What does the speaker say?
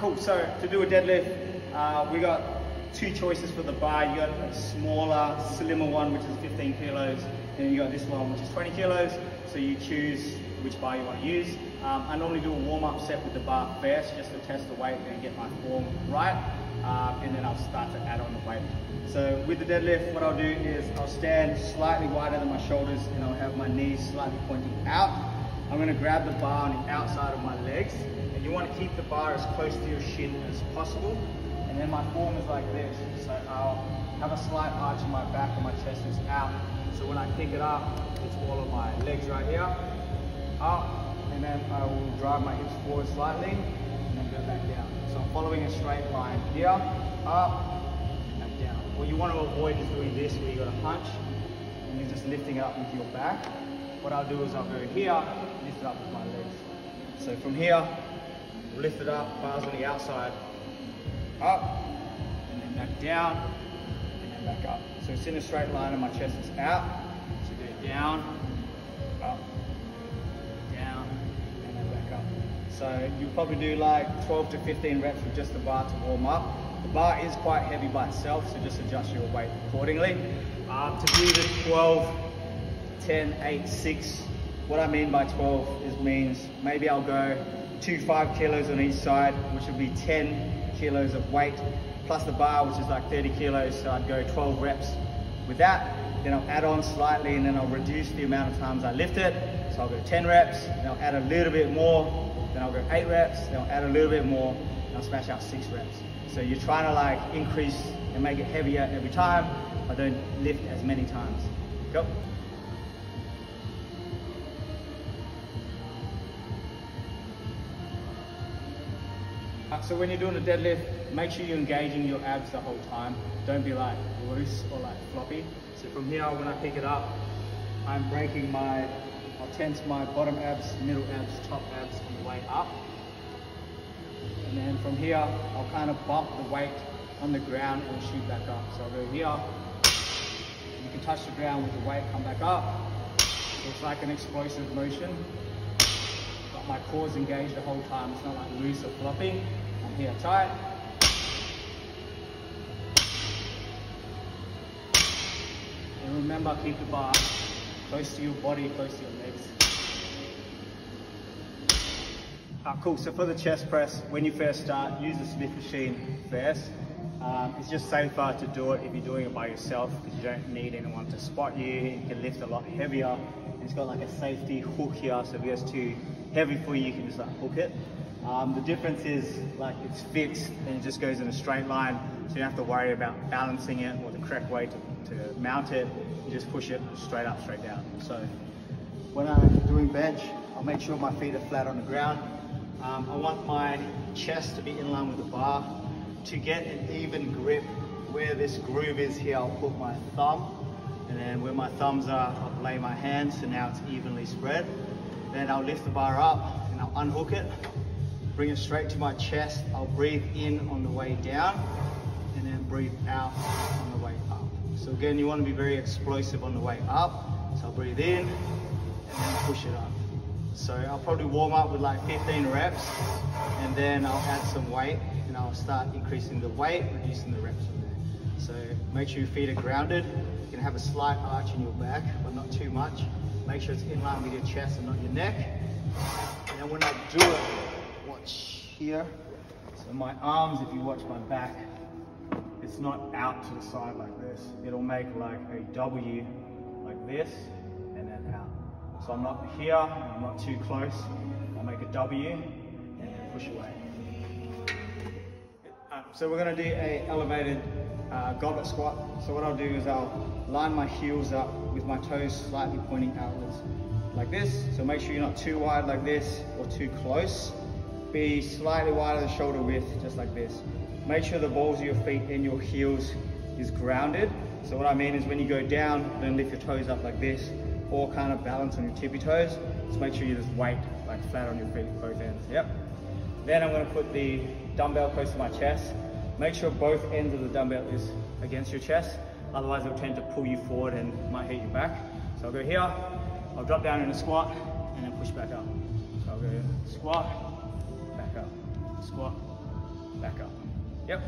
Cool, so to do a deadlift, we got two choices for the bar. You got a smaller, slimmer one, which is 15 kilos, and you got this one, which is 20 kilos. So you choose which bar you want to use. I normally do a warm-up set with the bar first, just to test the weight and get my form right, and then I'll start to add on the weight. So with the deadlift, what I'll do is I'll stand slightly wider than my shoulders, and I'll have my knees slightly pointing out. I'm going to grab the bar on the outside of my legs, and you want to keep the bar as close to your shin as possible. And then my form is like this, so I'll have a slight arch in my back and my chest is out. So when I pick it up, it's all of my legs right here, up, and then I will drive my hips forward slightly, and then go back down. So I'm following a straight line here, up, and back down. What you want to avoid is doing this, where you got a hunch, and you're just lifting it up with your back. What I'll do is I'll go here, lift it up with my legs. So from here, lift it up, bars on the outside, up, and then back down, and then back up. So it's in a straight line and my chest is out. So go down, up, down, and then back up. So you probably do like 12 to 15 reps with just the bar to warm up. The bar is quite heavy by itself, so just adjust your weight accordingly. To do the 12, 10, 8, 6, what I mean by 12 is means maybe I'll go 5 kilos on each side, which would be 10 kilos of weight, plus the bar, which is like 30 kilos, so I'd go 12 reps with that. Then I'll add on slightly, and then I'll reduce the amount of times I lift it. So I'll go 10 reps, then I'll add a little bit more, then I'll go 8 reps, then I'll add a little bit more, and I'll smash out 6 reps. So you're trying to like increase and make it heavier every time, but don't lift as many times. Go. So when you're doing a deadlift, make sure you're engaging your abs the whole time. Don't be like loose or like floppy. So from here, when I pick it up, I'm breaking I'll tense my bottom abs, middle abs, top abs on the way up. And then from here, I'll kind of bump the weight on the ground and shoot back up. So I'll go here, you can touch the ground with the weight, come back up. So it's like an explosive motion. But my core's engaged the whole time. It's not like loose or floppy. I'm here tight. And remember, keep the bar close to your body, close to your legs. Cool, so for the chest press, when you first start, use the Smith machine first. It's just safer to do it if you're doing it by yourself, because you don't need anyone to spot you. You can lift a lot heavier. And it's got like a safety hook here, so if it gets too heavy for you, you can just like hook it. The difference is like it's fixed and it just goes in a straight line, so you don't have to worry about balancing it or the correct way to mount it. You just push it straight up, straight down. So when I'm doing bench, I'll make sure my feet are flat on the ground. I want my chest to be in line with the bar. To get an even grip, where this groove is here, I'll put my thumb, and then where my thumbs are, I'll lay my hands, so now it's evenly spread. Then I'll lift the bar up and I'll unhook it, bring it straight to my chest. I'll breathe in on the way down and then breathe out on the way up. So again, you want to be very explosive on the way up. So I'll breathe in and then push it up. So I'll probably warm up with like 15 reps, and then I'll add some weight and I'll start increasing the weight, reducing the reps from there. So make sure your feet are grounded. You can have a slight arch in your back, but not too much. Make sure it's in line with your chest and not your neck. And then when I do it, watch here. So my arms, if you watch my back, it's not out to the side like this. It'll make like a W like this and then out. So I'm not here, I'm not too close. I'll make a W and then push away. So we're gonna do a elevated goblet squat. So what I'll do is I'll line my heels up with my toes slightly pointing outwards like this. So make sure you're not too wide like this or too close. Be slightly wider than shoulder width, just like this. Make sure the balls of your feet and your heels is grounded. So what I mean is when you go down, then lift your toes up like this, or kind of balance on your tippy toes. Just make sure you just weight like flat on your feet, both ends. Yep. Then I'm going to put the dumbbell close to my chest. Make sure both ends of the dumbbell is against your chest. Otherwise it'll tend to pull you forward and might hit your back. So I'll go here, I'll drop down in a squat and then push back up. So I'll go squat, back up, squat, back up. Yep.